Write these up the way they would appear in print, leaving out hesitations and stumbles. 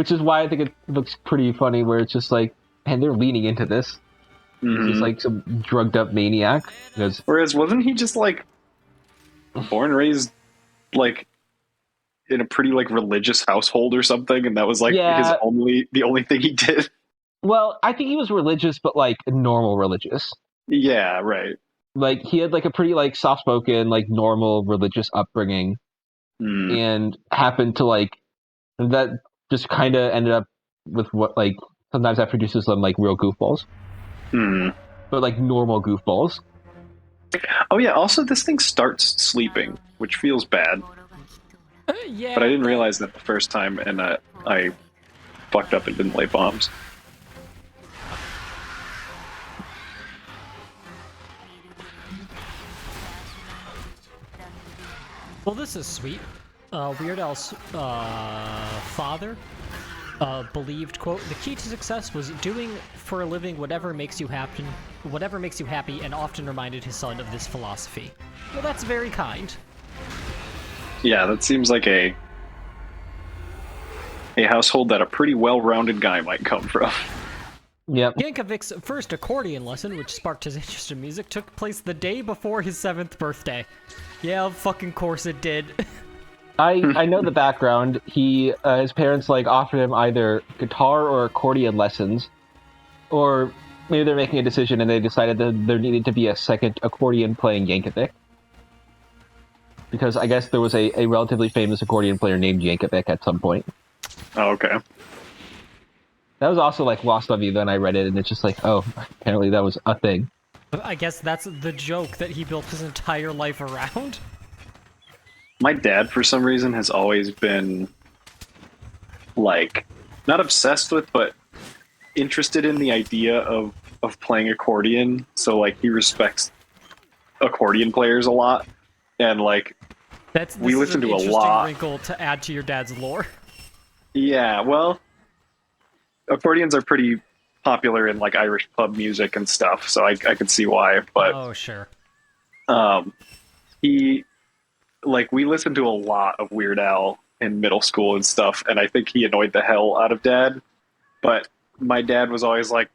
which is why I think it looks pretty funny. Where it's just like, and they're leaning into this. It's just like some drugged up maniac. Whereas, wasn't he just like born and raised like in a pretty like religious household or something, and that was like the only thing he did? Well, I think he was religious, but like normal religious. Yeah, right. Like he had like a pretty like soft spoken, like normal religious upbringing, and happened to like that just kind of ended up with what like sometimes that produces some like real goofballs, but like normal goofballs. Oh yeah. Also, this thing starts sleeping, which feels bad. Yeah. But I didn't realize that the first time, and I fucked up and didn't lay bombs. Well, this is sweet. Weird Al's father believed, quote, the key to success was doing for a living whatever makes you happy, and often reminded his son of this philosophy. Well, that's very kind. Yeah, that seems like a household that a pretty well-rounded guy might come from. Yep. Yankovic's first accordion lesson, which sparked his interest in music, took place the day before his 7th birthday. Yeah, of fucking course it did. I know the background. His parents like offered him either guitar or accordion lessons, or maybe they're making a decision and they decided that there needed to be a second accordion playing Yankovic. Because I guess there was a relatively famous accordion player named Yankovic at some point. Oh, okay. That was also like lost on me. Then I read it and it's just like, oh, apparently that was a thing. I guess that's the joke that he built his entire life around. My dad, for some reason, has always been, like, not obsessed with, but interested in the idea of playing accordion. So, like, he respects accordion players a lot. And, like, we listen to a lot. Wrinkle to add to your dad's lore. Yeah, well, accordions are pretty popular in, like, Irish pub music and stuff, so I could see why. But, oh, sure. We listened to a lot of Weird Al in middle school and stuff, and I think he annoyed the hell out of Dad. But my dad was always like,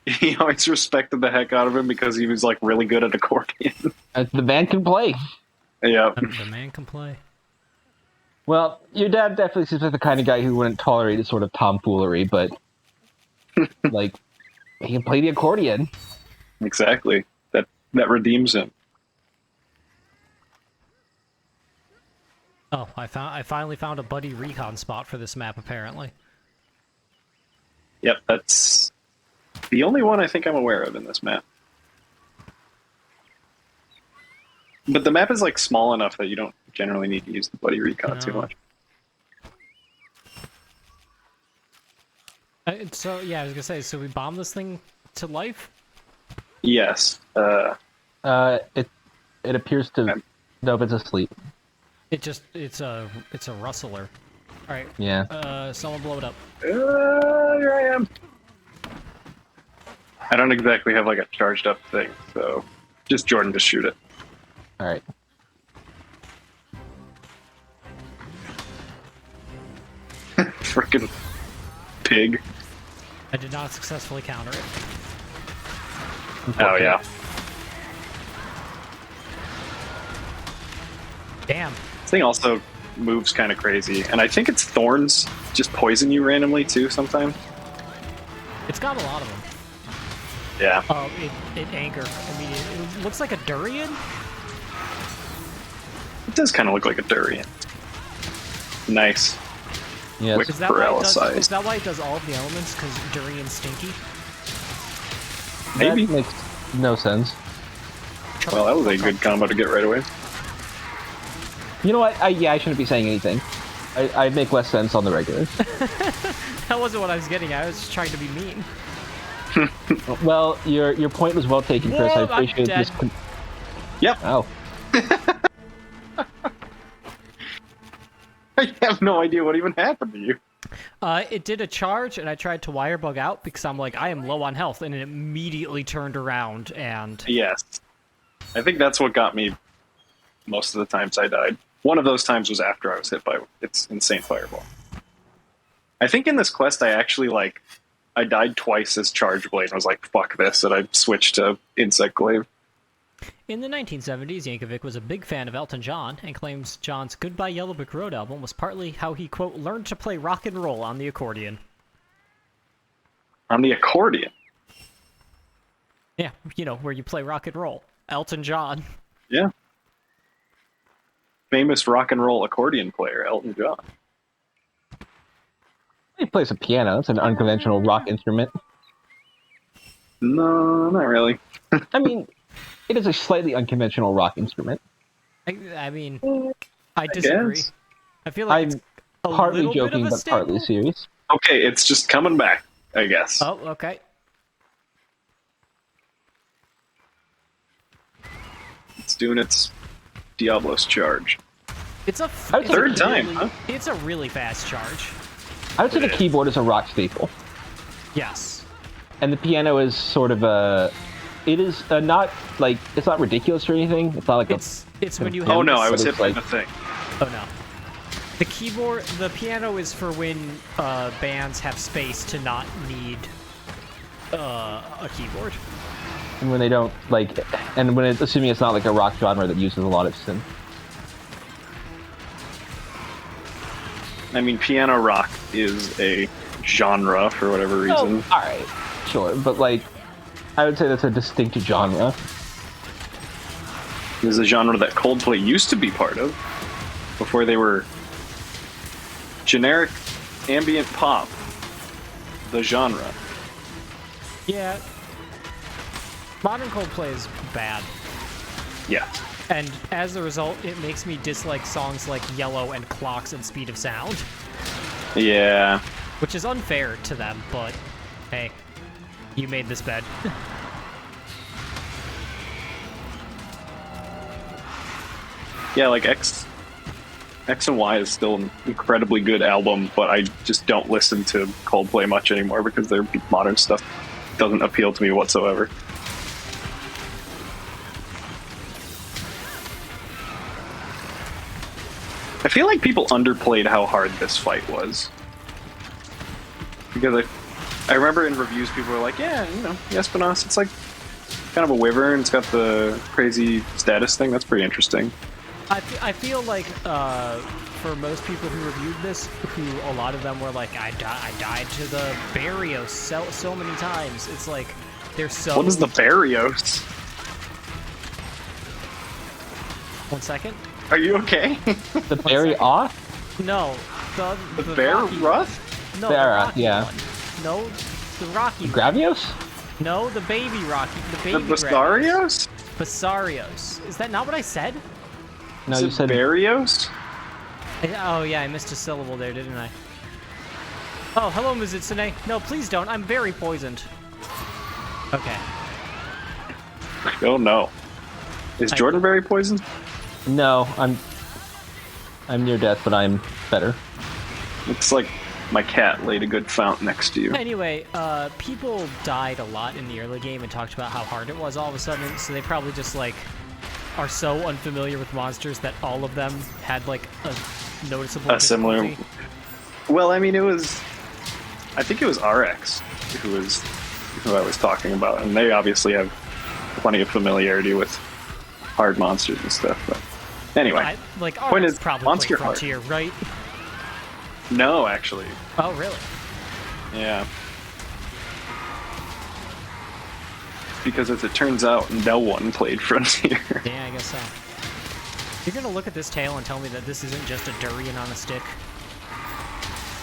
he always respected the heck out of him because he was like really good at accordion. The man can play. Yeah. The man can play. Well, your dad definitely seems like the kind of guy who wouldn't tolerate a sort of tomfoolery, but like he can play the accordion. Exactly. That redeems him. Oh, I finally found a buddy recon spot for this map, apparently. Yep, that's the only one I think I'm aware of in this map. But the map is like small enough that you don't generally need to use the buddy recon too much. So yeah, I was gonna say, so we bomb this thing to life? Yes. It appears to. No, it's asleep. It's a rustler. All right. Yeah. Someone blow it up. Here I am. I don't exactly have like a charged up thing, so just Jordan to shoot it. All right. Frickin' pig. I did not successfully counter it. Oh yeah. Damn. This thing also moves kind of crazy, and I think its thorns just poison you randomly too sometimes. It's got a lot of them. Yeah. Oh, it anger. I mean, it looks like a durian. It does kind of look like a durian. Nice. Yes. Quick Is that why it does all of the elements? Because durian's stinky? Maybe. That makes no sense. Well, that was a good combo to get right away. You know what? I shouldn't be saying anything. I make less sense on the regular. That wasn't what I was getting at. I was just trying to be mean. Well, your point was well taken, Chris. Whoa, I appreciate this. Yep. Oh. I have no idea what even happened to you. It did a charge, and I tried to wire bug out because I'm like, I am low on health, and it immediately turned around, and... Yes. I think that's what got me most of the times I died. One of those times was after I was hit by its insane fireball. I think in this quest I actually I died twice as Charge Blade and was like, fuck this, and I switched to Insect Glaive. In the 1970s, Yankovic was a big fan of Elton John and claims John's Goodbye Yellow Brick Road album was partly how he, quote, learned to play rock and roll on the accordion. On the accordion? Yeah, you know, where you play rock and roll. Elton John. Yeah. Famous rock and roll accordion player, Elton John. He plays a piano. It's an unconventional rock instrument. No, not really. I mean, it is a slightly unconventional rock instrument. I mean, I disagree. guess. I feel like I'm it's a partly little joking, bit of a but partly staple. serious. Okay, it's just coming back, I guess. Oh, okay. It's doing its Diablos charge. It's a I would say Third time, really, huh? It's a really fast charge. I would say the It is. keyboard is a rock staple, Yes. and the piano is sort of a. It is not like it's not ridiculous or anything. It's not like It's when you have Oh no, this- I was But hit it's by like- the thing. Oh no. The piano is for when bands have space to not need a keyboard. and when they don't like, and when it's assuming it's not like a rock genre that uses a lot of synth. I mean, piano rock is a genre for whatever reason. Oh, all right, sure, but like, I would say that's a distinct genre. It is a genre that Coldplay used to be part of before they were generic ambient pop, the genre. Yeah. Modern Coldplay is bad. Yeah. And as a result, it makes me dislike songs like Yellow and Clocks and Speed of Sound, Yeah. which is unfair to them, but hey, you made this bed. Yeah, like X and Y is still an incredibly good album, but I just don't listen to Coldplay much anymore because their modern stuff doesn't appeal to me whatsoever. I feel like people underplayed how hard this fight was. Because I remember in reviews people were like, yeah, you know, Espinosa, it's like kind of a wyvern, it's got the crazy status thing, that's pretty interesting. I feel like for most people who reviewed this, who a lot of them were like, I died to the Barrios so many times. It's like they're so. What is the Barrios? 1 second. Are you okay? The Barry off? No, The Bear Rocky Ruth? one. No, Bear, the Rocky yeah. one. No, the Rocky. one. Gravios? No, the baby Rocky. The The baby. Bastarios? Basarios. Is that not what I said? No, Is you it said Barrios? Oh yeah, I missed a syllable there, didn't I? Oh, hello, Mizutsune. No, please don't. I'm very poisoned. Okay. Oh no. Is Jordan very poisoned? no. I'm near death, but I'm better. Looks like my cat laid a good fount next to you. Anyway, people died a lot in the early game and talked about how hard it was all of a sudden, so they probably just, like, are so unfamiliar with monsters that all of them had, like, a noticeable A similar. difficulty. Well, I mean, I think it was RX who I was talking about, and they obviously have plenty of familiarity with hard monsters and stuff. But anyway, Like, point RX is, probably Monster played Heart. Frontier, right? No, actually, Oh, really? yeah. Because as it turns out, no one played Frontier. Yeah, I guess so. You're gonna look at this tail and tell me that this isn't just a durian on a stick?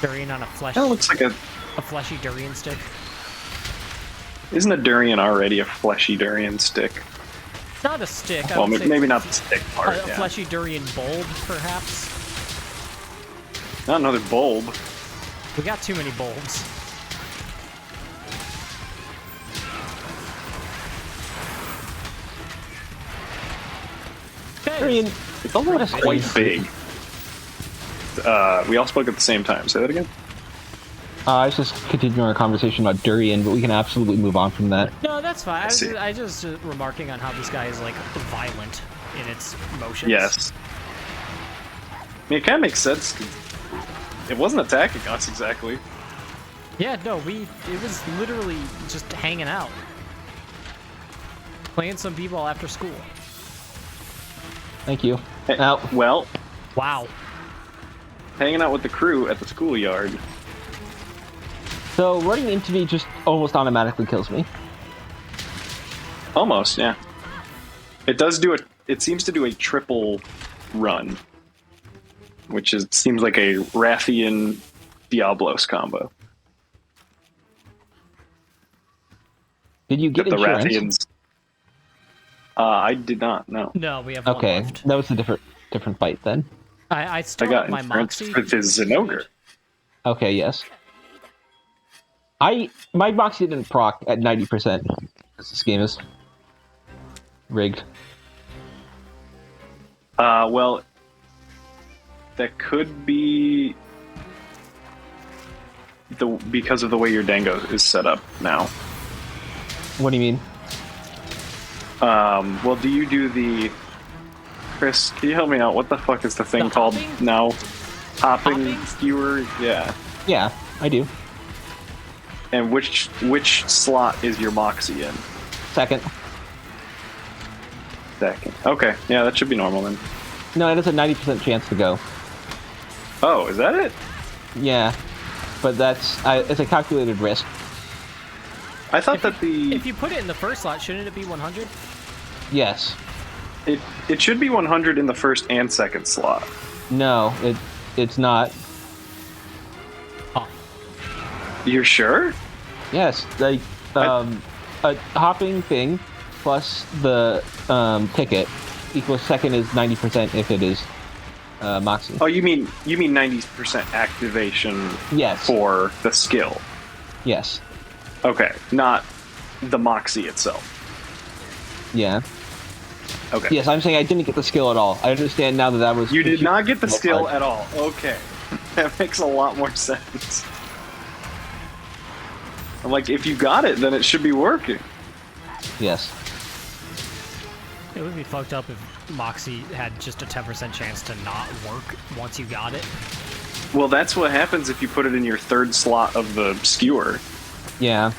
Durian on a That looks like a fleshy durian stick? Isn't a durian already a fleshy durian stick? Not a stick. I Well, would say maybe not the stick part. a Yeah. fleshy durian bulb, perhaps. Not another bulb. We got too many bulbs. Durian, It's also What is quite this? big. We all spoke at the same time. Say that again. I was just continuing our conversation about Durian, but we can absolutely move on from that. No, that's fine. see. I just remarking on how this guy is like violent in its motions. Yes. I mean, it kind of makes sense. 'Cause It wasn't attacking us exactly. Yeah, no, it was literally just hanging out. Playing some b-ball after school. Thank you. Hey, Now, well, Wow. hanging out with the crew at the schoolyard. so running into me just almost automatically kills me. Almost, yeah. It does do it seems to do a triple run, which seems like a Rathian Diablos combo. Did you get The insurance? Rathians. I did not. No, No, we have Okay, one left. that was a different fight then. I I still got have my insurance Moxie. with his Zenogre. Okay, yes. My Moxie didn't proc at 90%. This game is rigged. Well, that could be because of the way your Dango is set up now. What do you mean? Well, do you do the... Chris, can you help me out? What the fuck is the thing The called hopping? now? Hopping Hopping? skewer? Yeah. Yeah, I do. And which slot is your Moxie in? Second. Second. Okay, yeah, that should be normal then. No, it has a 90% chance to go. Oh, is that it? Yeah, but it's a calculated risk. I thought that If you put it in the first slot, shouldn't it be 100? Yes. it should be 100 in the first and second slot. No, it's not. Oh. You're sure? Yes, like a hopping thing plus the ticket equals second is 90% if it is Moxie. Oh, you mean 90% activation Yes. for the skill. Yes. Okay, not the Moxie itself. Yeah. Okay. Yes, I'm saying I didn't get the skill at all. I understand now that was... You did not get the skill part. at all. Okay. That makes a lot more sense. I'm like, if you got it, then it should be working. Yes. It would be fucked up if Moxie had just a 10% chance to not work once you got it. Well, that's what happens if you put it in your third slot of the skewer, Yeah.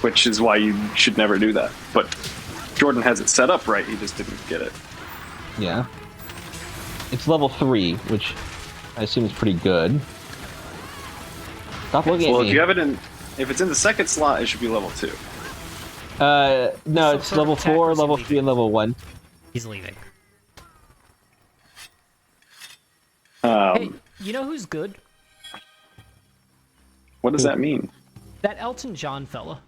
which is why you should never do that. But Jordan has it set up right, he just didn't get it. Yeah. It's level 3, which I assume is pretty good. Stop looking Well, at me. if it's in the second slot, it should be level 2. No, Some it's sort of level attack 4, was level illegal. 3, and level 1. He's leaving. Um, Hey, you know who's good? What does that mean? That Elton John fella.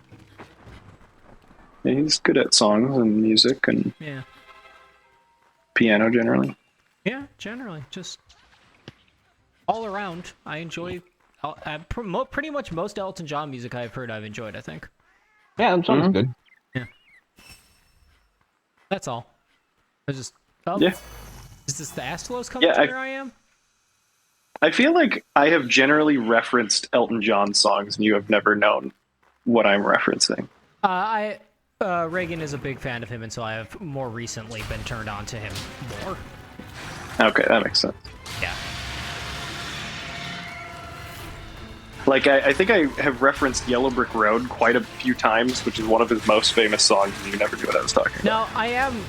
Yeah, he's good at songs and music and Yeah. piano generally. Yeah, generally. Just all around. I enjoy pretty much most Elton John music I've heard I've enjoyed, I think. Yeah, that sounds good. That's all. I just... Oh, Yeah. Is this the Astalos coming Yeah, to where I am? I feel like I have generally referenced Elton John songs, and you have never known what I'm referencing. Reagan is a big fan of him, and so I have more recently been turned on to him more. Okay, that makes sense. Yeah. Like, I think I have referenced Yellow Brick Road quite a few times, which is one of his most famous songs, and you never knew what I was talking about. Now, I am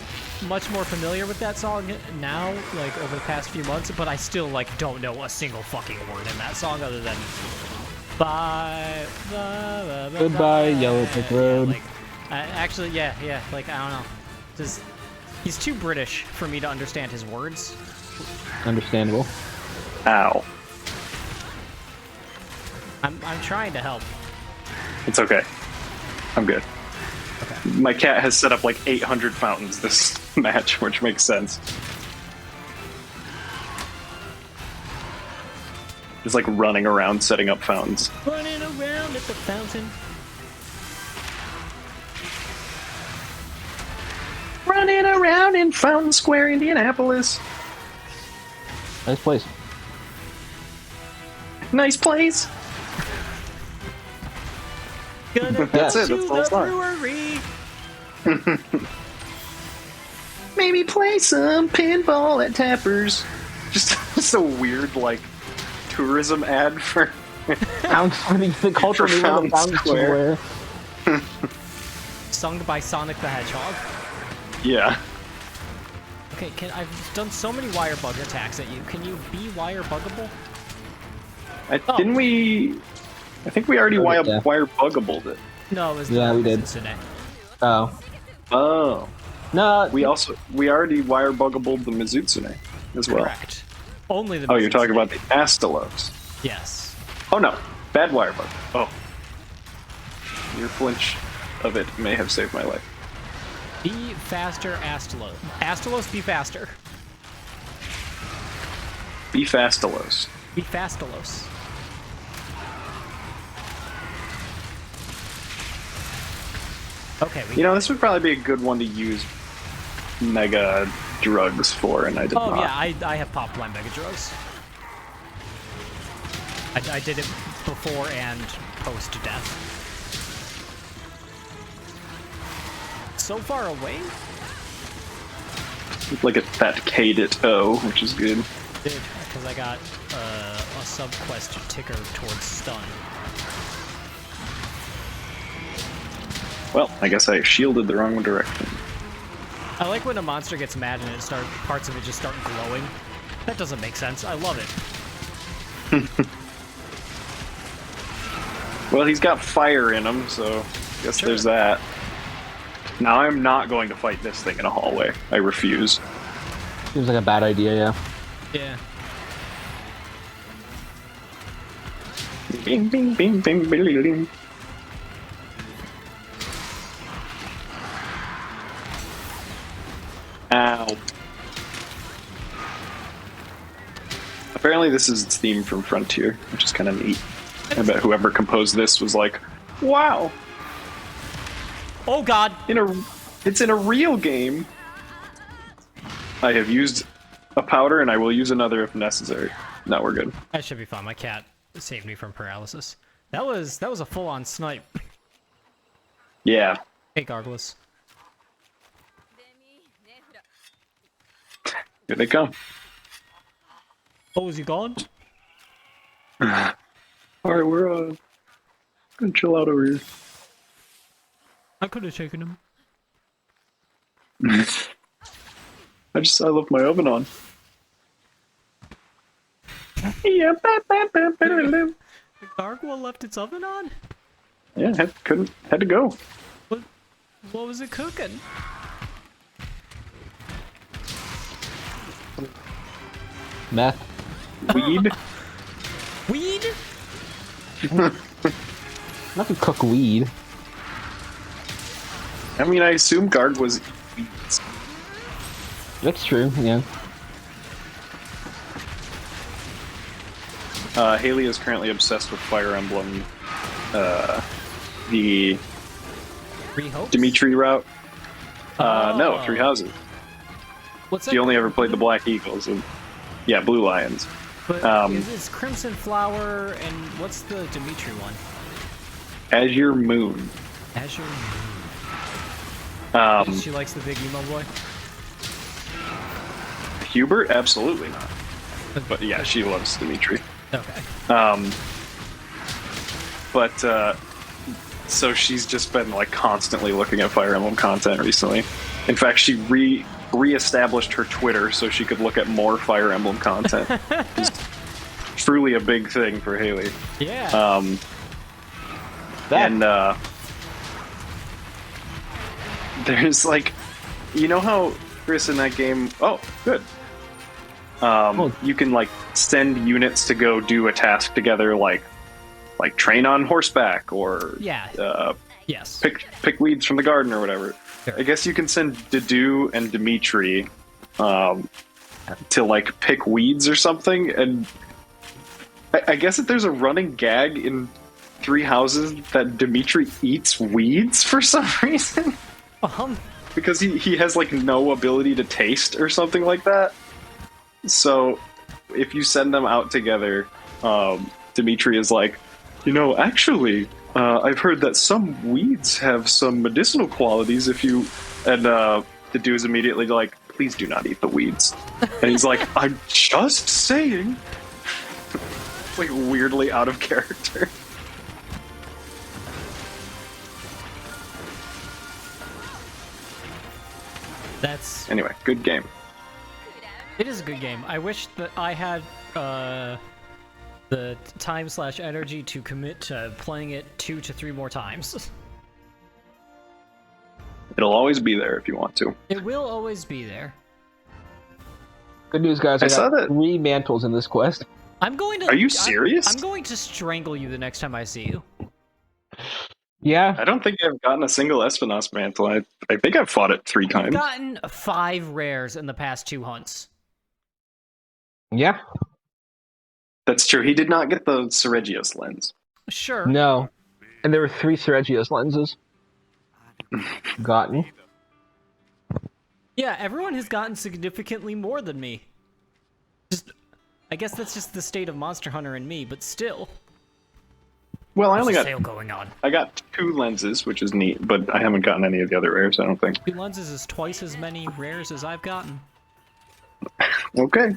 much more familiar with that song now, like, over the past few months, but I still, like, don't know a single fucking word in that song other than... Bye, bye, bye, Goodbye, Yellow Brick Road. Like, actually, yeah, like, I don't know. Just, he's too British for me to understand his words. Understandable. Ow. I'm trying to help. It's okay. I'm good. Okay. My cat has set up like 800 fountains this match, which makes sense. It's like running around setting up fountains. Running around at the fountain. Running around in Fountain Square, Indianapolis. Nice place. Nice place. Gonna That's go it, to that's the whole the song. brewery. Maybe play some pinball at Tappers. Just a weird, like, tourism ad for the cultural For name of the Fountain Fountain Square. Square. Sung by Sonic the Hedgehog. yeah. Okay, I've done so many wire bug attacks at you. Can you be wire buggable? Didn't we? I think we already wire Yeah. buggabled it. No, it was Yeah, we did. Cincinnati. Oh. Oh. No, We already wire buggabled the Mizutsune as well. Correct. Only the. Oh, you're talking Cincinnati. about the Astalos. Yes. Oh no, bad wire bug. Oh. Your flinch of it may have saved my life. Be faster, Astalos. Astalos, be faster. Be Fastalos. Be Fastalos. Okay, You know, this would probably be a good one to use mega drugs for, and I did Oh not. yeah, I have popped my mega drugs. I did it before and post death. So far away? Like that K-dit O, which is good. Did because I got a sub-quest ticker towards stun. Well, I guess I shielded the wrong direction. I like when a monster gets mad and parts of it just start glowing. That doesn't make sense. I love it. Well, he's got fire in him, so I guess Sure. there's that. Now I'm not going to fight this thing in a hallway. I refuse. seems like a bad idea, yeah. Yeah. Bing, bing, bing, bing, bing, bing. Ow. Apparently this is its theme from Frontier, which is kind of neat. I bet whoever composed this was like, wow, Oh god! it's in a real game. I have used a powder and I will use another if necessary. No, we're good. That should be fine. My cat saved me from paralysis. That was a full-on snipe. Yeah. Hey, Gargulus. Here they come. Oh, is he gone? Alright, we're gonna chill out over here. I could have taken him. I left my oven on. Yeah, The gargoyle left its oven on? yeah, had to go. What was it cooking? Meth. Weed. Weed? Not to cook weed. I mean, I assume Garg was weeds. That's true, yeah. Haley is currently obsessed with Fire Emblem. The Three hopes? Dimitri route. No, Oh. Three Houses. What's that? She only ever played the Black Eagles. And, yeah, Blue Lions. But it's Crimson Flower and what's the Dimitri one? Azure Moon. Azure Um, Moon. She likes the big emo boy. Hubert? Absolutely not. But yeah, she loves Dimitri. Okay. So she's just been like constantly looking at Fire Emblem content recently. In fact, she re-established her Twitter so she could look at more Fire Emblem content. It's truly a big thing for Haley. Yeah. There's like, you know how Chris in that game? Oh, good. You can like send units to go do a task together, like train on horseback or Yeah. Yes. pick weeds from the garden or whatever. Sure. I guess you can send Dedu and Dimitri to like pick weeds or something, and I guess that there's a running gag in Three Houses that Dimitri eats weeds for some reason. Because he has like no ability to taste or something like that. So if you send them out together, Dimitri is like, you know, actually, I've heard that some weeds have some medicinal qualities if you... And the dude is immediately like, please do not eat the weeds. And he's like, I'm just saying. like weirdly out of character. That's... Anyway, good game. It is a good game. I wish that I had the time/energy to commit to playing it 2 to 3 more times. It'll always be there if you want to. It will always be there. Good news, guys. I saw got that- 3 mantles in this quest. I'm going to... Are you serious? I'm going to strangle you the next time I see you. Yeah. I don't think I've gotten a single Espinos mantle. I think I've fought it 3 I've times. gotten 5 rares in the past 2 hunts. Yeah. That's true. He did not get the Seregios lens. Sure. No. And there were 3 Seregios lenses. Gotten. Yeah, everyone has gotten significantly more than me. I guess that's just the state of Monster Hunter in me, but still. Well, I There's only a got sale going on. I got 2 lenses, which is neat, but I haven't gotten any of the other rares, I don't think. 2 lenses is twice as many rares as I've gotten. Okay.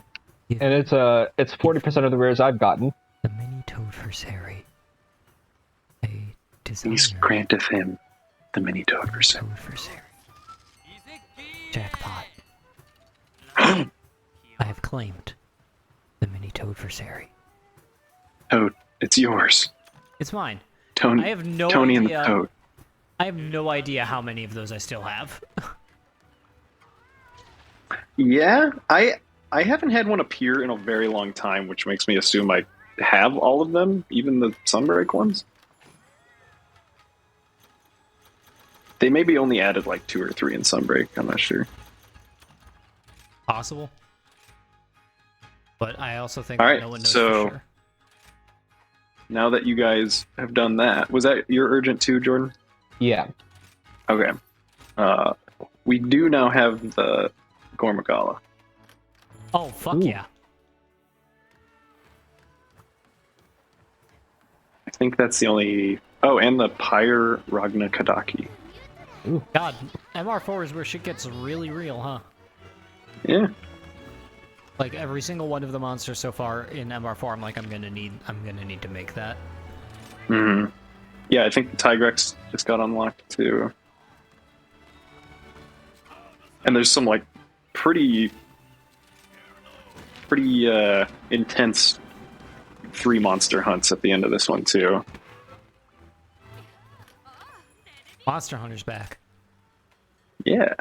And it's 40% of the rares I've gotten. The mini toad for Sari. A designer Please granteth him the mini toad for toad for Sari. Jackpot. I have claimed the mini toad for Sari. Toad, it's yours. It's mine. Tony, I have no Tony idea. and the Toad. I have no idea how many of those I still have. Yeah, I haven't had one appear in a very long time, which makes me assume I have all of them, even the Sunbreak ones. They maybe only added like 2 or 3 in Sunbreak, I'm not sure. Possible. But I also think All that right, no one knows so- for sure. Now that you guys have done that, was that your urgent too, Jordan? Yeah. Okay. We do now have the Gormagala. Oh, fuck Ooh. yeah. I think that's the only... Oh, and the Pyre Ragna Kadaki. God, MR4 is where shit gets really real, huh? Yeah. Like every single one of the monsters so far in MR4, I'm like, I'm gonna need to make that. Hmm. Yeah, I think the Tigrex just got unlocked too. And there's some like pretty intense 3 monster hunts at the end of this one too. Monster Hunter's back. Yeah.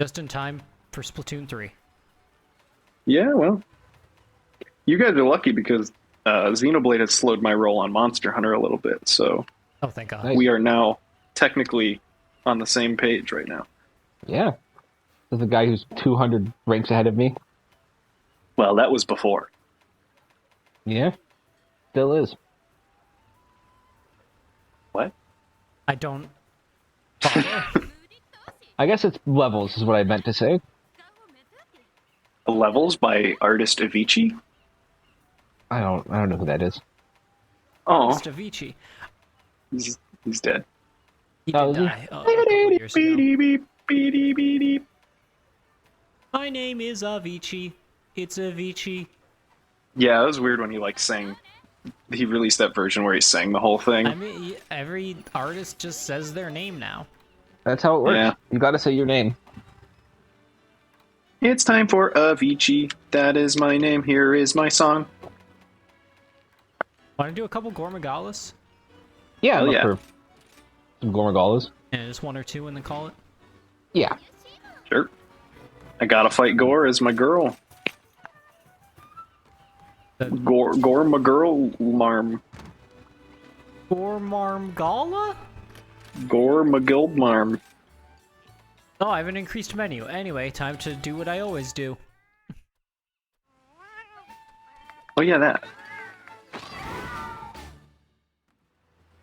Just in time for Splatoon 3. Yeah, well. You guys are lucky because Xenoblade has slowed my roll on Monster Hunter a little bit, so Oh, thank God. Nice. we are now technically on the same page right now. Yeah. There's a guy who's 200 ranks ahead of me. Well, that was before. Yeah. Still is. What? I don't follow. I guess it's levels is what I meant to say. Levels by artist Avicii? I don't know who that is. Oh, Mr. Vici. he's dead. He Oh, did is he? die a couple years ago. Beep, beep, beep. My name is Avicii. It's Avicii. Yeah, it was weird when he like sang. He released that version where he sang the whole thing. I mean, every artist just says their name now. That's how it works. Yeah. You gotta say your name. It's time for Avicii. That is my name. Here is my song. Want to do a couple Gormagalas? Yeah, Hell look yeah. for some Gormagalas. And just 1 or 2 and then call it? Yeah. Sure. I gotta fight Gore as my girl. Gore my girl marm. Gormarmgala? Gore my guild marm. Oh, I have an increased menu. Anyway, time to do what I always do. Oh yeah, that.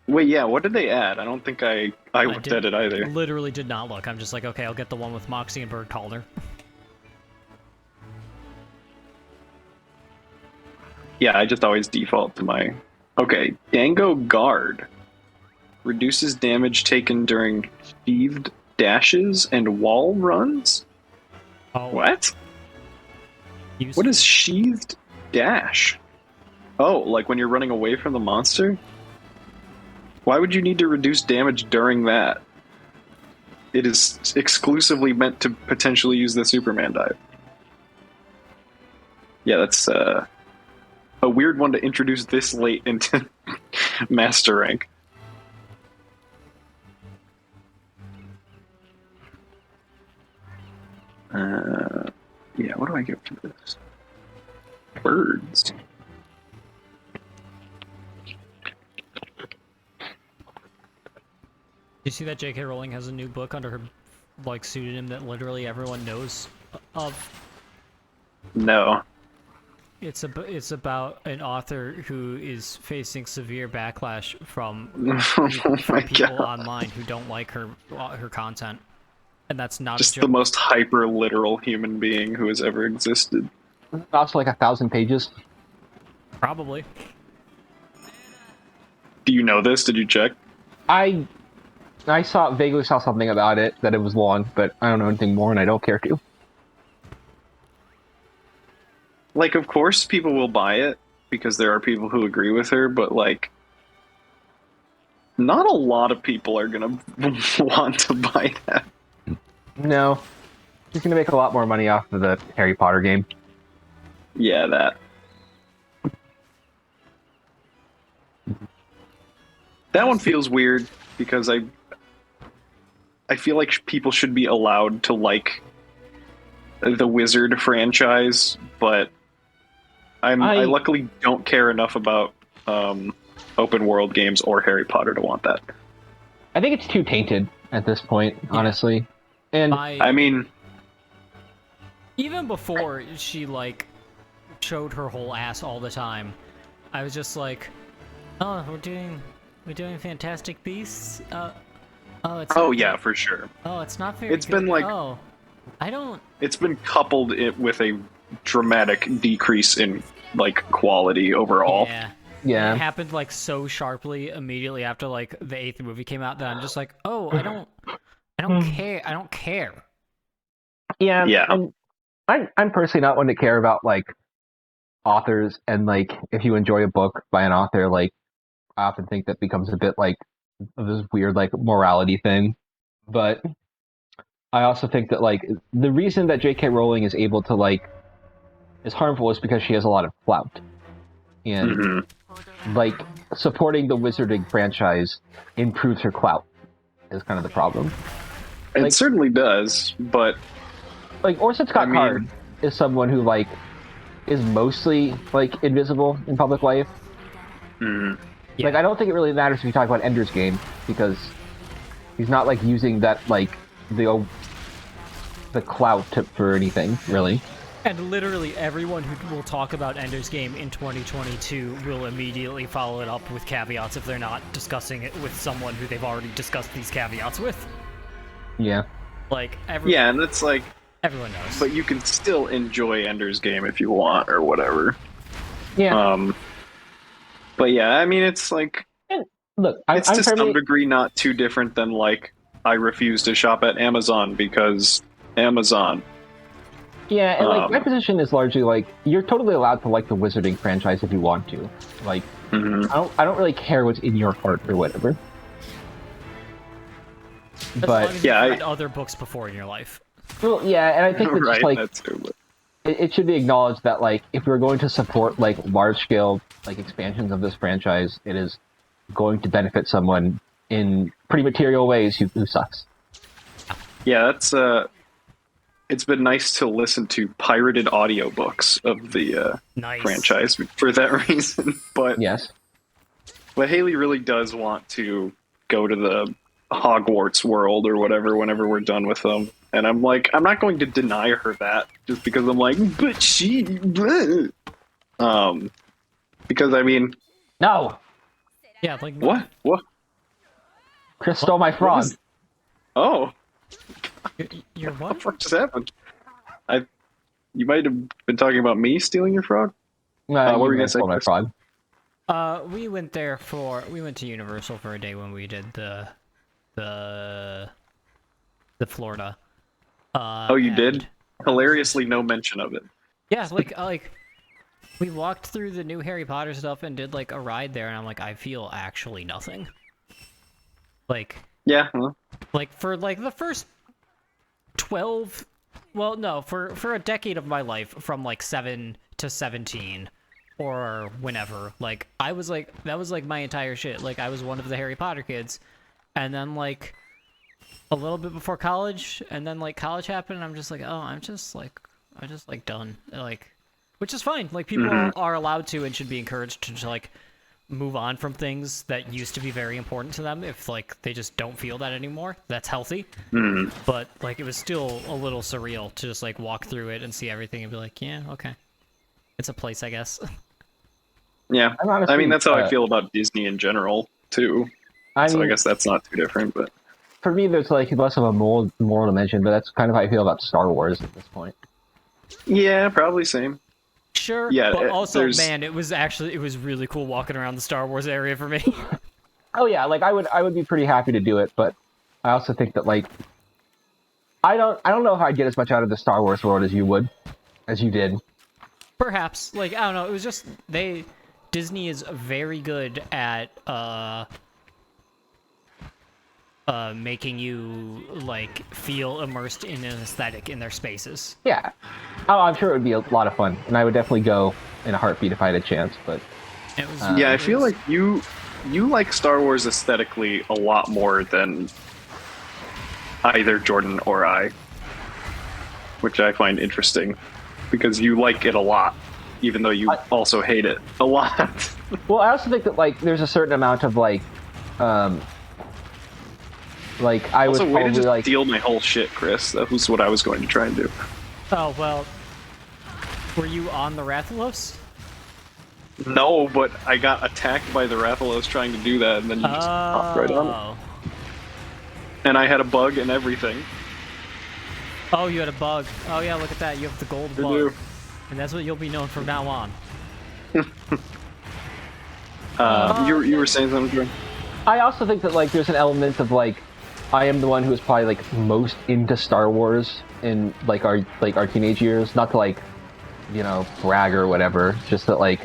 Wait, yeah, what did they add? I don't think I looked at it either. Literally did not look. I'm just like, okay, I'll get the one with Moxie and Bird Calder. Yeah, I just always default to my... Okay, Dango Guard. Reduces damage taken during sheathed dashes and wall runs? Oh, What? useful. What is sheathed dash? Oh, like when you're running away from the monster? Why would you need to reduce damage during that? It is exclusively meant to potentially use the Superman dive. Yeah, that's a weird one to introduce this late into Master Rank. Yeah, what do I get for this? Birds. You see that J.K. Rowling has a new book under her like pseudonym that literally everyone knows of? No. It's about an author who is facing severe backlash from Oh my people god. online who don't like her content, and that's not Just a the joke. most hyper literal human being who has ever existed. Also, like 1,000 pages. Probably. Do you know this? Did you check? I vaguely saw something about it that it was long, but I don't know anything more, and I don't care to. Like, of course, people will buy it because there are people who agree with her, but like, not a lot of people are gonna want to buy that. No, she's gonna make a lot more money off of the Harry Potter game. Yeah, that. That one feels weird because I feel like people should be allowed to like the Wizard franchise, but I luckily don't care enough about open world games or Harry Potter to want that. I think it's too tainted at this point, honestly. And I mean, even before she like showed her whole ass all the time, I was just like, oh, we're doing Fantastic Beasts. oh yeah, for sure. Oh, it's not very. It's good. been like Oh, I don't. it's been coupled with a dramatic decrease in like quality overall. yeah, It happened like so sharply immediately after like the 8th movie came out that I'm just like, oh, I don't care. I don't care. Yeah. And I'm personally not one to care about like authors, and like if you enjoy a book by an author, like I often think that becomes a bit like this weird like morality thing. But I also think that like the reason that J.K. Rowling is able to like is harmful is because she has a lot of clout, and like supporting the Wizarding franchise improves her clout is kind of the problem. It Like- certainly does, but Like Orson Scott I mean- Card is someone who like is mostly like invisible in public life. Like I don't think it really matters if you talk about Ender's Game because he's not like using that like the clout for anything really. And literally everyone who will talk about Ender's Game in 2022 will immediately follow it up with caveats if they're not discussing it with someone who they've already discussed these caveats with. Yeah. Like yeah, and it's like, everyone knows. but you can still enjoy Ender's Game if you want or whatever. Yeah. But yeah, I mean, it's like Look, it's to some degree not too different than like I refuse to shop at Amazon because Amazon. Yeah, and like my position is largely like you're totally allowed to like the Wizarding franchise if you want to. Like I don't really care what's in your heart or whatever. As long as you've read other books before in your life. Well, yeah, and I think it's right, just like that's true. it should be acknowledged that like if we're going to support like large scale like expansions of this franchise, it is going to benefit someone in pretty material ways who sucks. Yeah, that's it's been nice to listen to pirated audiobooks of the franchise for that reason. But yes, but Haley really does want to go to the Hogwarts world or whatever whenever we're done with them. And I'm like, I'm not going to deny her that just because I'm like, but she, because I mean, no. Yeah, like what? Chris stole my frog. Oh, You're what the what? fuck just happened? You might have been talking about me stealing your frog. What were you gonna say? Stole my frog. We went to Universal for a day when we did the Florida. Oh, you did? Hilariously, no mention of it. Yeah, like We walked through the new Harry Potter stuff and did like a ride there, and I'm like, I feel actually nothing. Like, Yeah. Well, like for like the first 12, well, no, for a decade of my life, from like 7 to 17, or whenever, like I was like, that was like my entire shit. Like I was one of the Harry Potter kids, and then like a little bit before college, and then like college happened, and I'm just like, oh, I'm just like done, like, which is fine. Like people are allowed to and should be encouraged to like move on from things that used to be very important to them if like they just don't feel that anymore. That's healthy. But like it was still a little surreal to just like walk through it and see everything and be like, yeah, okay, it's a place, I guess. yeah. honestly, I mean, that's how I feel about Disney in general too. I So I mean, guess that's not too different, but for me, there's like less of a moral dimension, but that's kind of how I feel about Star Wars at this point. yeah, probably same. Sure, Yeah, but also, there's- man, it was really cool walking around the Star Wars area for me. Oh yeah, like I would be pretty happy to do it, but I also think that like I don't know if I'd get as much out of the Star Wars world as you did. Perhaps, like, I don't know, it was just Disney is very good at making you like feel immersed in an aesthetic in their spaces. Yeah. Oh, I'm sure it would be a lot of fun, and I would definitely go in a heartbeat if I had a chance. But It was, yeah, I it feel was- like you like Star Wars aesthetically a lot more than either Jordan or I, which I find interesting because you like it a lot, even though you also hate it a lot. well, I also think that like there's a certain amount of like I would Also, way to probably just like steal my whole shit, Chris. That was what I was going to try and do. Oh, well, were you on the Rathalos? No, but I got attacked by the Rathalos trying to do that, and then you just hopped right on it. Oh. And I had a bug and everything. Oh, you had a bug. Oh yeah, look at that. You have the gold I bug. do. And that's what you'll be known from now on. You were saying something, Jordan? I also think that like there's an element of like I am the one who was probably like most into Star Wars in like our teenage years. Not to like brag or whatever. Just that like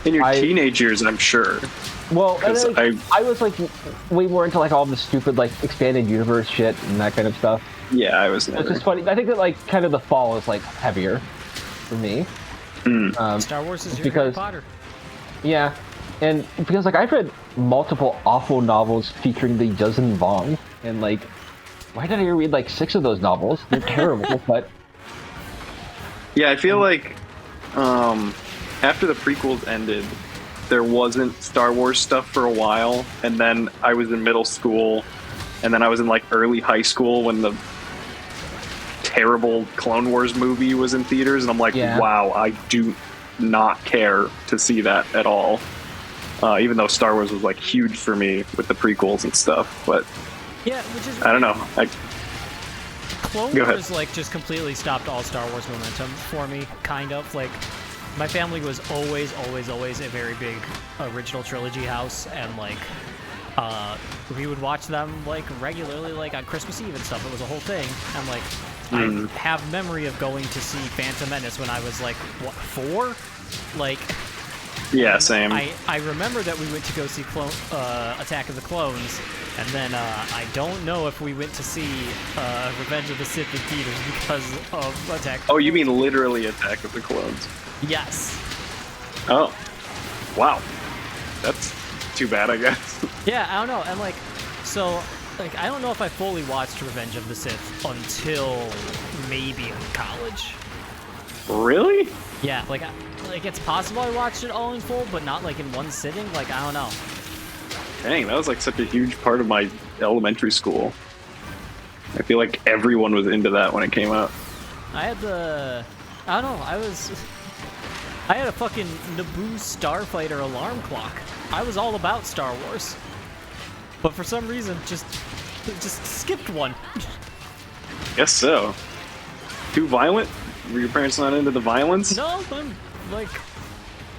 In your teenage years, I'm sure. well, and 'Cause then, I was like way more into like all the stupid like expanded universe shit and that kind of stuff. Yeah, I was Which never. is funny. I think that like kind of the fall is like heavier for me. Star Wars is your Harry because- Potter. Yeah, and because like I've read multiple awful novels featuring the Dozen Vong, and like, why did I read like 6 of those novels? They're terrible, but Yeah, I feel like after the prequels ended, there wasn't Star Wars stuff for a while, and then I was in middle school, and then I was in like early high school when the terrible Clone Wars movie was in theaters, and I'm like, Yeah. wow, I do not care to see that at all. Even though Star Wars was like huge for me with the prequels and stuff, but Yeah, which is I don't know. Clone Go ahead. Wars like just completely stopped all Star Wars momentum for me, kind of. Like my family was always a very big original trilogy house, and like we would watch them like regularly, like on Christmas Eve and stuff. It was a whole thing. And like I have memory of going to see Phantom Menace when I was like what, 4, like. Yeah, same. I remember that we went to go see Attack of the Clones, and then I don't know if we went to see Revenge of the Sith in theaters because of Attack. Oh, you mean literally Attack of the Clones? Yes. Oh, wow. That's too bad, I guess. Yeah, I don't know, and like, so, like, I don't know if I fully watched Revenge of the Sith until maybe college. Really? Yeah, like it's possible I watched it all in full, but not like in one sitting. Like, I don't know. Dang, that was like such a huge part of my elementary school. I feel like everyone was into that when it came out. I had I don't know, I had a fucking Naboo Starfighter alarm clock. I was all about Star Wars. But for some reason, just skipped one. Guess so. Too violent? Were your parents not into the violence? No, I'm like,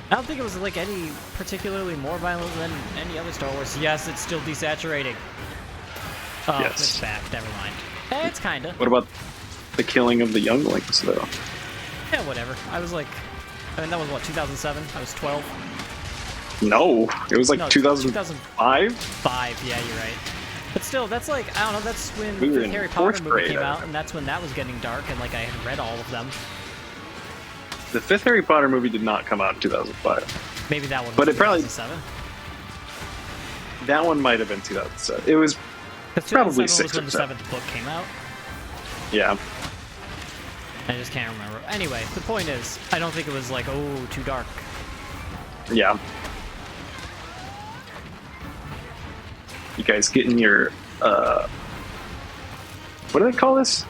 I don't think it was like any particularly more violent than any other Star Wars. Yes, it's still desaturating. Oh, Yes. it's back. Never mind. It's kinda. What about the killing of the younglings, though? Yeah, whatever. I was like I mean, that was what, 2007? I was 12. No, it was like No, 2005. 5, yeah, you're right. But still, that's like, I don't know, that's when We were the in Harry Potter fourth movie grade, came I out, remember. and that's when that was getting dark, and like I had read all of them. The fifth Harry Potter movie did not come out in 2005. Maybe that one was But it probably- 2007. That one might have been 2007. It was Because probably 2007 was 6 when or the 7. 7th book came out. Yeah. I just can't remember. Anyway, the point is, I don't think it was like, oh, too dark. Yeah. You guys getting your what do they call this?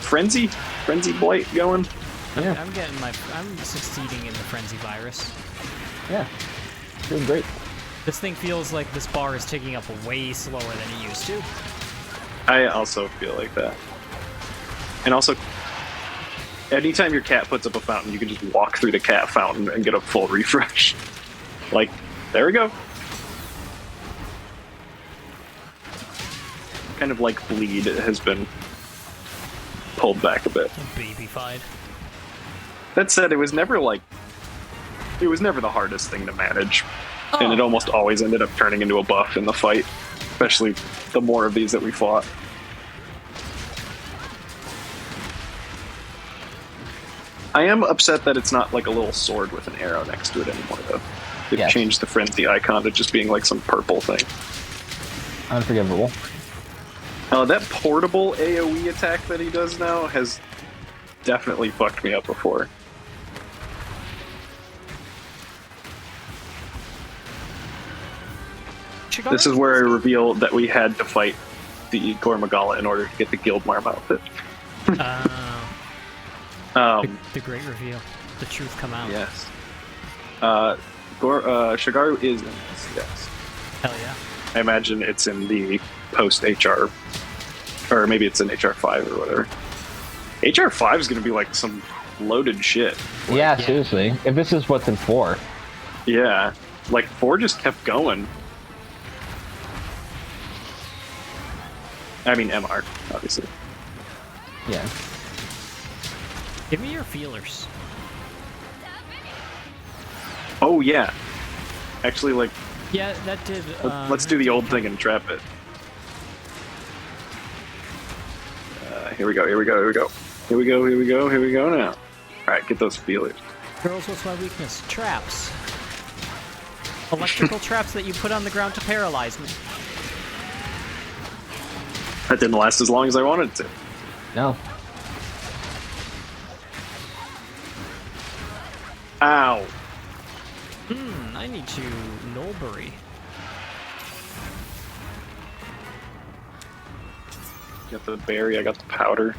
Frenzy blight going? Yeah. I'm succeeding in the frenzy virus. Yeah. Doing great. This thing feels like this bar is ticking up way slower than it used to. I also feel like that. And also, anytime your cat puts up a fountain, you can just walk through the cat fountain and get a full refresh. Like, there we go. Kind of like Bleed has been pulled back a bit. Babyfied. That said, it was never the hardest thing to manage. And it almost always ended up turning into a buff in the fight. Especially the more of these that we fought. I am upset that it's not like a little sword with an arrow next to it anymore, though. They've Yes. changed the frenzy icon to just being like some purple thing. Unforgivable. That portable AoE attack that he does now has definitely fucked me up before. This is where I revealed that we had to fight the Gormagala in order to get the Guildmarm outfit. The great reveal. The truth come out. Yes. Shigaru is in this, yes. Hell yeah. I imagine it's in the post-HR, or maybe it's in HR 5 or whatever. HR 5 is going to be like some loaded shit. Yeah, seriously. If this is what's in 4. Yeah. Like, 4 just kept going. I mean, MR, obviously. Yeah. Give me your feelers. Oh, yeah. Actually, like, Yeah, that did. let's do the old thing and trap it. Here we go, here we go, here we go. Here we go, here we go, here we go now. Alright, get those feelers. Girls, what's my weakness? Traps. Electrical traps that you put on the ground to paralyze me. That didn't last as long as I wanted it to. No. Ow. I need to Nulbury. Got the berry, I got the powder.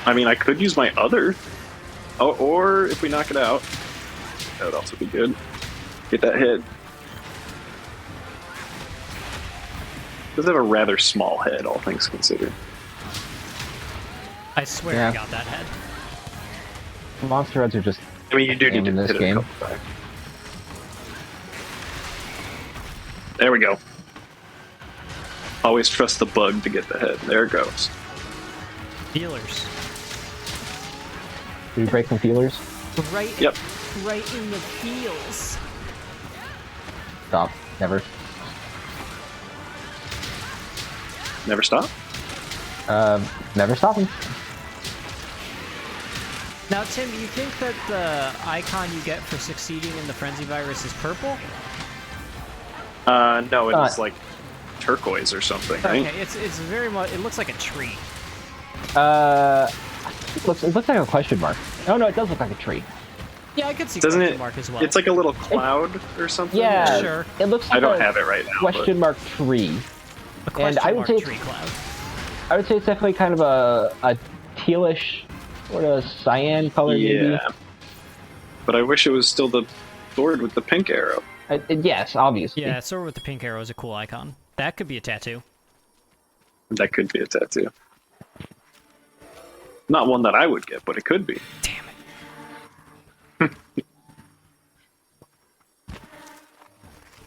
I mean, I could use my other. Oh, or if we knock it out, that would also be good. Get that hit. Does have a rather small head, all things considered. I swear Yeah. I got that head. Monster heads are just I mean, you do need in to this hit game. it a couple times. There we go. Always trust the bug to get the head. There it goes. Feelers. Do we break some feelers? Right. Yep. Right in the feels. Stop. Never. Never stop. Never stopping. Now, Tim, do you think that the icon you get for succeeding in the frenzy virus is purple? No, it is like turquoise or something, right? Okay, it's very much. It looks like a tree. It looks like a question mark. Oh no, it does look like a tree. Yeah, I could see Doesn't question it? mark as well. It's like a little cloud or something. Yeah, Sure. It looks like I don't a have it right now. question mark tree. a question I would mark say tree cloud. I would say it's definitely kind of a tealish, sort of cyan color, maybe. Yeah. But I wish it was still the sword with the pink arrow. Yes, obviously. Yeah, sword with the pink arrow is a cool icon. That could be a tattoo. That could be a tattoo. Not one that I would get, but it could be. Damn it.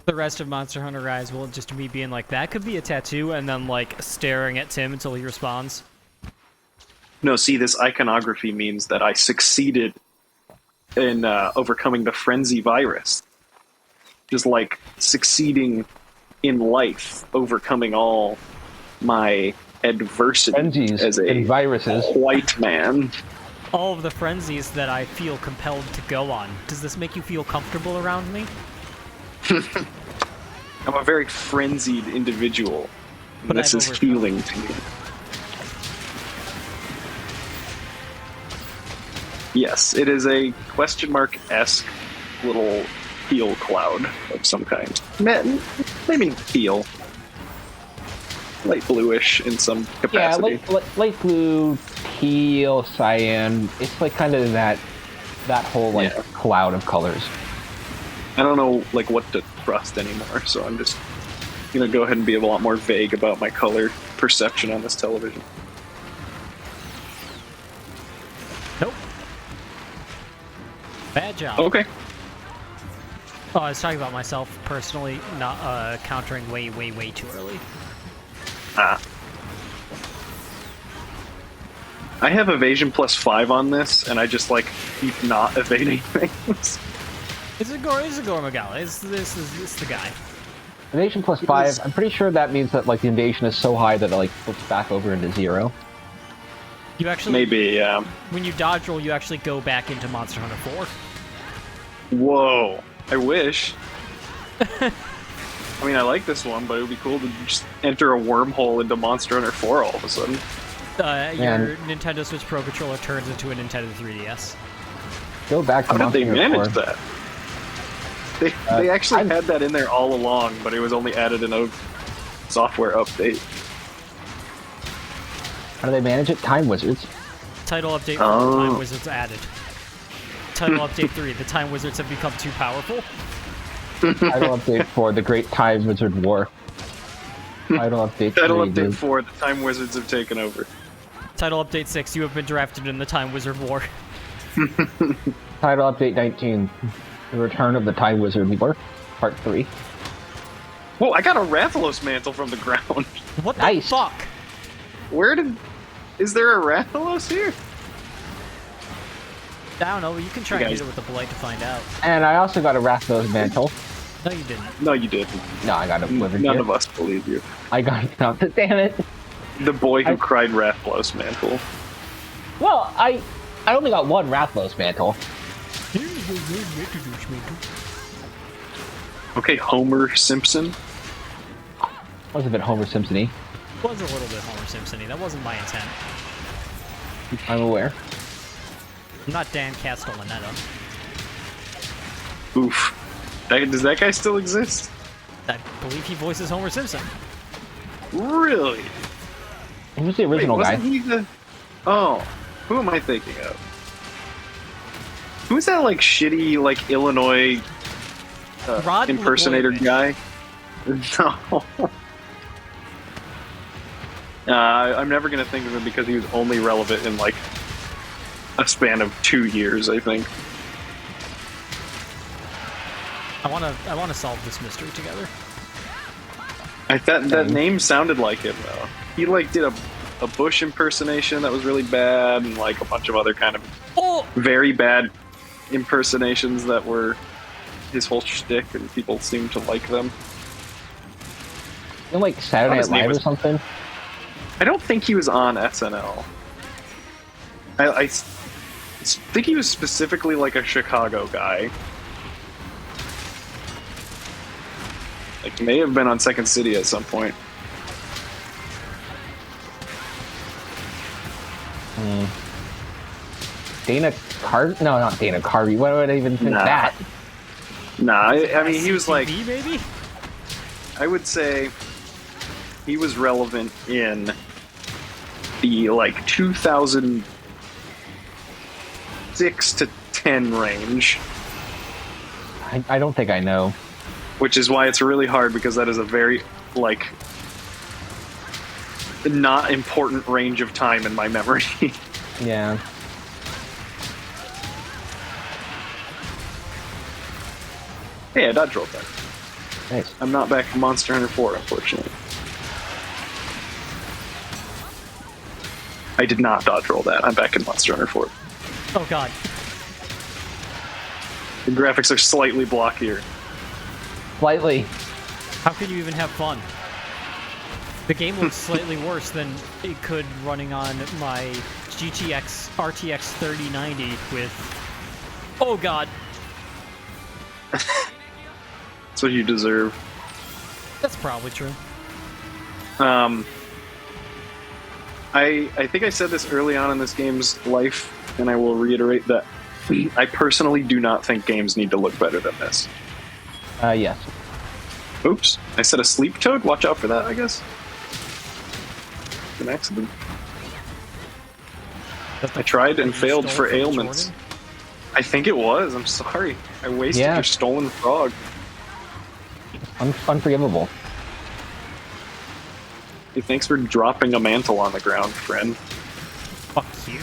The rest of Monster Hunter Rise will just me being like, that could be a tattoo, and then like staring at Tim until he responds. No, see, this iconography means that I succeeded in overcoming the frenzy virus. Just like succeeding in life, overcoming all my adversity Frenzies as a and viruses. white man. All of the frenzies that I feel compelled to go on. Does this make you feel comfortable around me? I'm a very frenzied individual. And But this I've is overcome. healing to me. Yes, it is a question mark-esque little teal cloud of some kind. Maybe teal. Light bluish in some Yeah, capacity. light blue, teal, cyan. It's like kind of that whole like Yeah. cloud of colors. I don't know like what to trust anymore, so I'm just gonna go ahead and be a lot more vague about my color perception on this television. Nope. Bad job. Okay. Oh, I was talking about myself personally, not countering way too early. I have evasion +5 on this, and I just like keep not evading things. It's a Gormagala. This is the guy. Invasion +5. I'm pretty sure that means that like the invasion is so high that it like flips back over into 0. You actually Maybe, when you dodge roll, you actually go back into Monster Hunter 4. Whoa. I wish. I mean, I like this one, but it would be cool to just enter a wormhole into Monster Hunter 4 all of a sudden. Your Nintendo Switch Pro Controller turns into a Nintendo 3DS. Go back to How did Monster they Hunter manage 4. that? They actually had that in there all along, but it was only added in a software update. How do they manage it? Time Wizards. Title update: Oh. Time Wizards added. Title update 3: The Time Wizards have become too powerful. Title update for the Great Time Wizard War. Title update. Title 3, update 4, the Time Wizards have taken over. Title update 6: You have been drafted in the Time Wizard War. Title update 19. The Return of the Time Wizard War, Part 3. Whoa, I got a Rathalos mantle from the ground. What the Nice. fuck? Is there a Rathalos here? I don't know. You can try and guys- hit it with the blight to find out. And I also got a Rathalos mantle. No, you didn't. No, you didn't. No, I got a Blizzard None here. of us believe you. I got it. Damn it. The boy who I- cried Rathalos mantle. Well, I only got one Rathalos mantle. Okay, Homer Simpson. Was a bit Homer Simpson-y. Was a little bit Homer Simpson-y. That wasn't my intent. I'm aware. I'm not Dan Castellaneta. Oof. Does that guy still exist? I believe he voices Homer Simpson. Really? He was the original Wait, guy. wasn't he the... Oh, who am I thinking of? Who's that, like, shitty, like, Illinois Rod impersonator Blagojevich. guy? No. I'm never going to think of him because he was only relevant in, like, a span of 2 years, I think. I wanna solve this mystery together. I thought that name sounded like him, though. He, like, did a Bush impersonation that was really bad, and, like, a bunch of other kind of Oh! very bad impersonations that were his whole shtick, and people seemed to like them. You know, like Saturday his Night name Live or was- something. I don't think he was on SNL. I think he was specifically like a Chicago guy. Like, may have been on Second City at some point. Dana Carvey? No, not Dana Carvey. Why would I even think Nah. that? Nah, I mean, he was like, CTV, maybe? I would say he was relevant in the like 2006 to 10 range, I don't think I know. which is why it's really hard because that is a very like not important range of time in my memory. Yeah. Hey, I dodge rolled that. Nice. I'm not back in Monster Hunter 4, unfortunately. I did not dodge roll that. I'm back in Monster Hunter 4. Oh god. The graphics are slightly blockier. Slightly. How can you even have fun? The game looks slightly worse than it could running on my GTX RTX 3090 with... Oh god. That's what you deserve. That's probably true. I think I said this early on in this game's life, and I will reiterate that I personally do not think games need to look better than this. Yes. Oops, I said a sleep toad? Watch out for that, I guess. An accident. I tried and failed for ailments. Jordan? I think it was, I'm sorry. I wasted your stolen frog. Unforgivable. Hey, thanks for dropping a mantle on the ground, friend. Fuck you.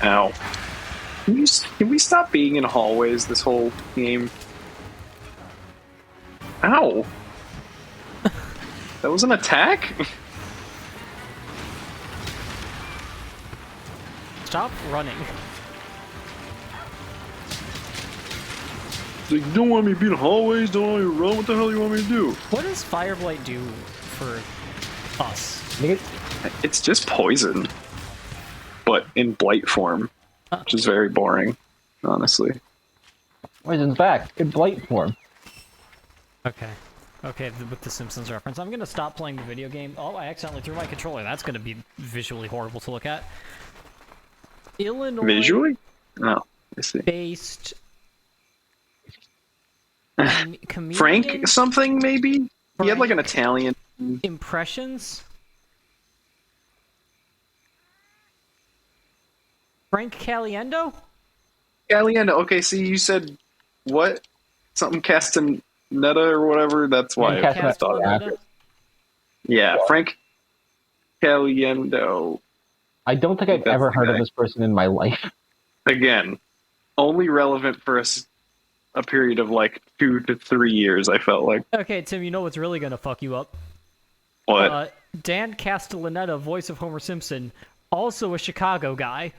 Ow. Can we stop being in hallways this whole game? Ow! That was an attack? Stop running. Like, you don't want me to be in hallways, don't want me to run, what the hell do you want me to do? What does Fireblight do for us? It's just poison. But in blight form. Which is very boring, honestly. Poison's back. Good blight form. Okay. Okay, with the Simpsons reference. I'm gonna stop playing the video game. Oh, I accidentally threw my controller. That's gonna be visually horrible to look at. Illinois... Visually? Oh, I see. Based... comedian? Frank something, maybe? He had like an Italian... Impressions? Frank Caliendo? Caliendo. Okay, see, you said what? Something Castaneda or whatever. That's why I thought. Yeah, Frank Caliendo. I don't think I've ever heard of this person in my life. Again, only relevant for a period of like 2 to 3 years. I felt like. Okay, Tim, you know what's really gonna fuck you up? What? Dan Castellaneta, voice of Homer Simpson, also a Chicago guy.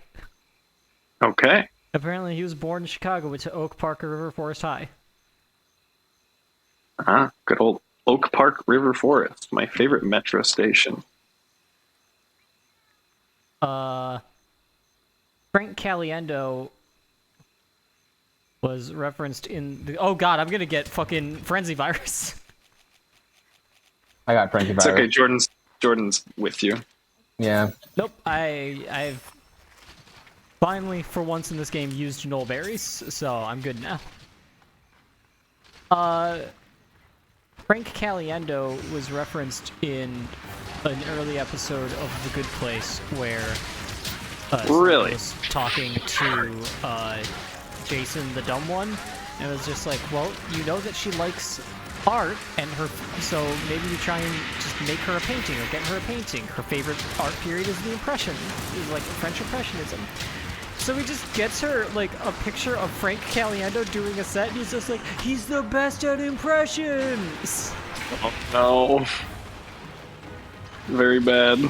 Okay. Apparently, he was born in Chicago, went to Oak Park or River Forest High. Good old Oak Park River Forest, my favorite metro station. Frank Caliendo was referenced in the... Oh god, I'm gonna get fucking Frenzy Virus. I got Frenzy Virus. It's okay, Jordan's with you. Yeah. Nope, I've finally, for once in this game, used null berries, so I'm good now. Frank Caliendo was referenced in an early episode of The Good Place where really was talking to Jason the Dumb One, and it was just like, well, you know that she likes art, and so maybe you try and just make her a painting or get her a painting. Her favorite art period is the Impression, is like French Impressionism. So he just gets her, like, a picture of Frank Caliendo doing a set, and he's just like, he's the best at impressions! Oh, no. Very bad.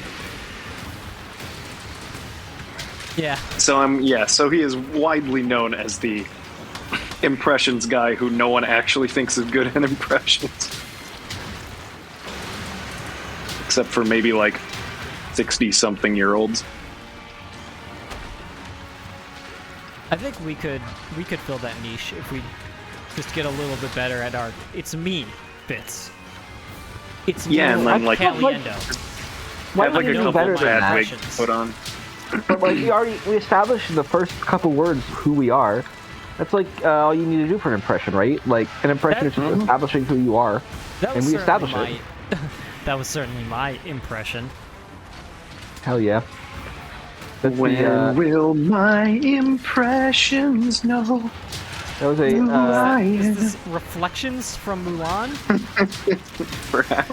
Yeah. So he is widely known as the impressions guy who no one actually thinks is good at impressions. Except for maybe, like, 60-something-year-olds. I think we could fill that niche if we just get a little bit better at our "it's me" bits. It's me, and then like Caliendo. Why have like a do couple better than bad wigs actions. put on. But like we established in the first couple words who we are. That's like all you need to do for an impression, right? Like an impression is just establishing who you are, and we established it. That was certainly my impression. Hell yeah. That's When will my impressions know? That was a. Is this Reflections from Mulan? Perhaps.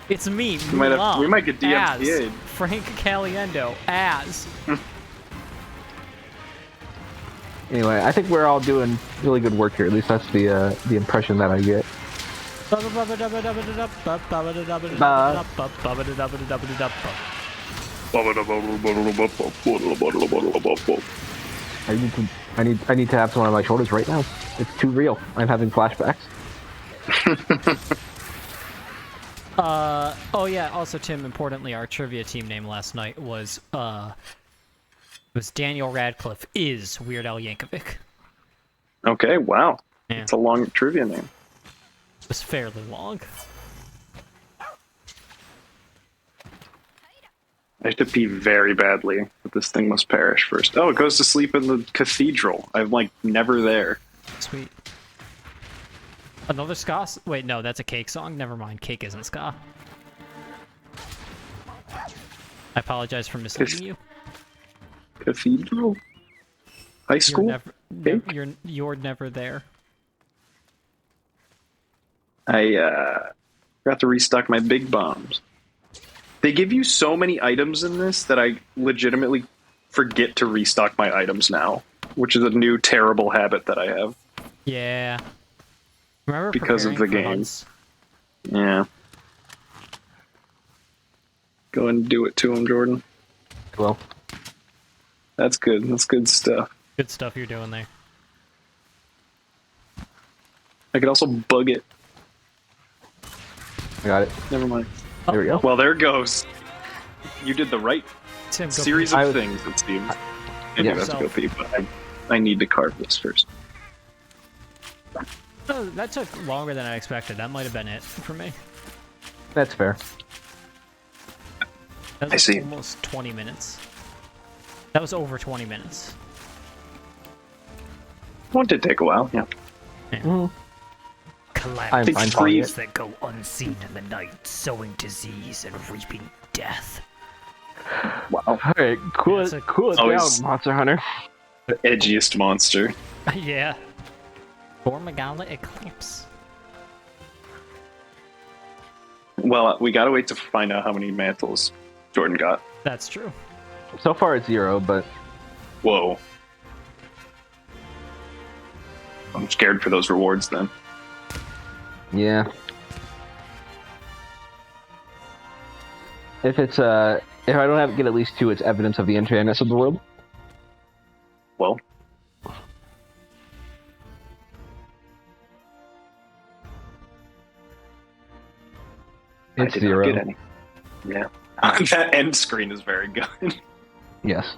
It's me, Mulan. We might get DMCA'd. As Frank Caliendo as. Anyway, I think we're all doing really good work here. At least that's the impression that I get. I need to have someone on my shoulders right now. It's too real. I'm having flashbacks. Oh yeah, also Tim, importantly, our trivia team name last night was Daniel Radcliffe is Weird Al Yankovic. Okay, wow. Yeah. It's a long trivia name. It was fairly long. I have to pee very badly, but this thing must perish first. Oh, it goes to sleep in the cathedral. I'm, like, never there. Sweet. Another ska? Wait, no, that's a Cake song? Never mind, Cake isn't ska. I apologize for misleading you. Cathedral? High school? You're never there. I forgot to restock my big bombs. They give you so many items in this that I legitimately forget to restock my items now, which is a new terrible habit that I have. Yeah. Remember because of the game. Hunts? Yeah. Go and do it to him, Jordan. Well, that's good. That's good stuff. Good stuff you're doing there. I could also bug it. I got it. Never mind. There we go. Well, there it goes. You did the right Tim, series of things, it seems. I do have to go pee, but I need to carve this first. Oh, that took longer than I expected. That might have been it for me. That's fair. That was I see. Almost 20 minutes. That was over 20 minutes. Won't it take a while? Yeah. Calamities that go unseen in the night, sowing disease and reaping death. Wow. Alright, cool it down, Monster Hunter. The edgiest monster. Yeah. Formigala Eclipse. Well, we gotta wait to find out how many mantles Jordan got. That's true. So far it's 0, but... Whoa. I'm scared for those rewards then. Yeah. If it's, if I don't get at least 2, it's evidence of the enchantness of the world. Well. It's I did 0. not get any. Yeah. That end screen is very good. Yes.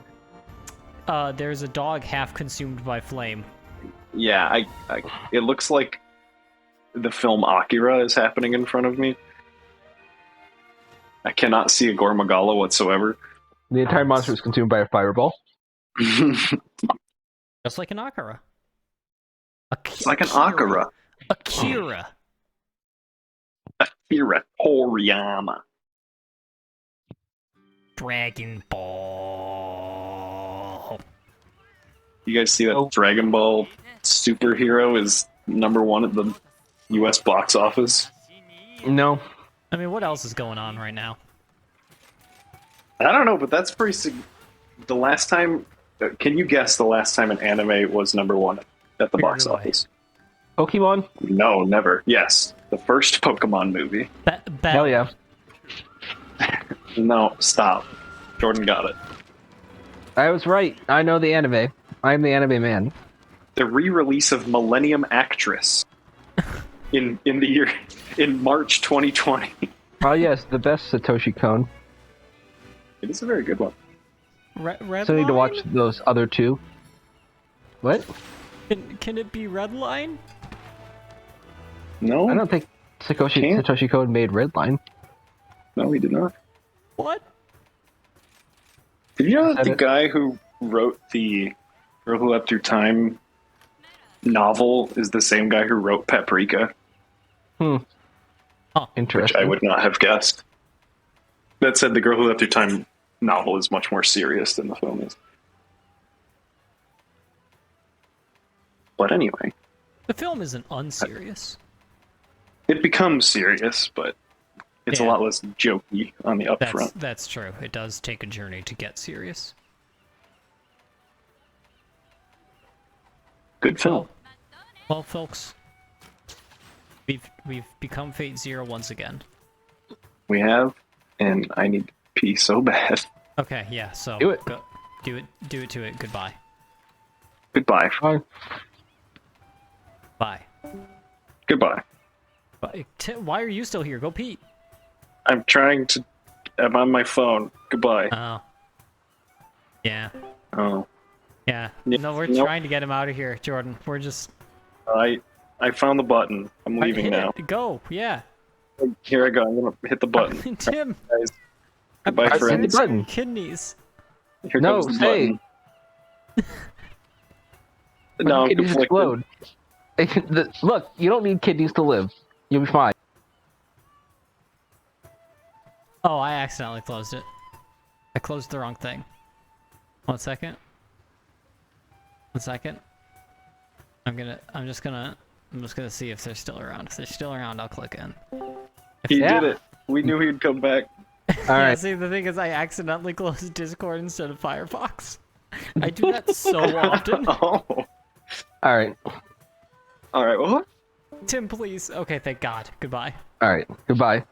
There's a dog half consumed by flame. Yeah, it looks like the film Akira is happening in front of me. I cannot see a Gormagala whatsoever. The entire monster is consumed by a fireball. Just like an Akira. It's like an Akira. Akira. Akira Toriyama. Dragon Ball. You guys see that Dragon Ball superhero is #1 at the U.S. box office? No. I mean, what else is going on right now? I don't know, but that's pretty... The last time... Can you guess the last time an anime was #1 at the box office? Pokemon? No, never. Yes. The first Pokemon movie. Hell yeah. No, stop. Jordan got it. I was right. I know the anime. I'm the anime man. The re-release of Millennium Actress in March 2020. Oh yes, the best Satoshi Kon. It is a very good one. Red So I need to Line? watch those other 2. What? Can it be Redline? No, I don't think Satoshi Kon made Redline. No, he did not. What? Did you know that the guy who wrote the Girl Who Leapt Through Time novel is the same guy who wrote Paprika? Oh, Which interesting. I would not have guessed. That said, the Girl Who Leapt Through Time novel is much more serious than the film is. But anyway. The film isn't unserious. It becomes serious, but it's a lot less jokey on the upfront. That's true. It does take a journey to get serious. Good film. Well, folks, we've become Fate Zero once again. We have, and I need to pee so bad. Okay, yeah. So Do it. Go, do it to it. Goodbye. Goodbye. Bye. Bye. Goodbye. Bye. Tim, why are you still here? Go pee. I'm trying to. I'm on my phone. Goodbye. Oh. Yeah. Oh. Yeah. Yeah, No, we're nope. trying to get him out of here, Jordan. We're just. I found the button. I'm leaving hit now. It. Go. Yeah. Here I go. I'm gonna hit the button. Tim. Guys. Goodbye, I friends. hit the button. Kidneys. Here No, comes the stay. button. No, I'm Kidneys conflicted. explode. Look, you don't need kidneys to live. You'll be fine. Oh, I accidentally closed it. I closed the wrong thing. 1 second. 1 second. I'm just gonna see if they're still around. If they're still around, I'll click in. He Yeah. did it. We knew he'd come back. All Yeah, right. see, the thing is, I accidentally closed Discord instead of Firefox. I do that so often. Oh. All right. All right. Well, Tim, please. Okay, thank God. Goodbye. All right. Goodbye.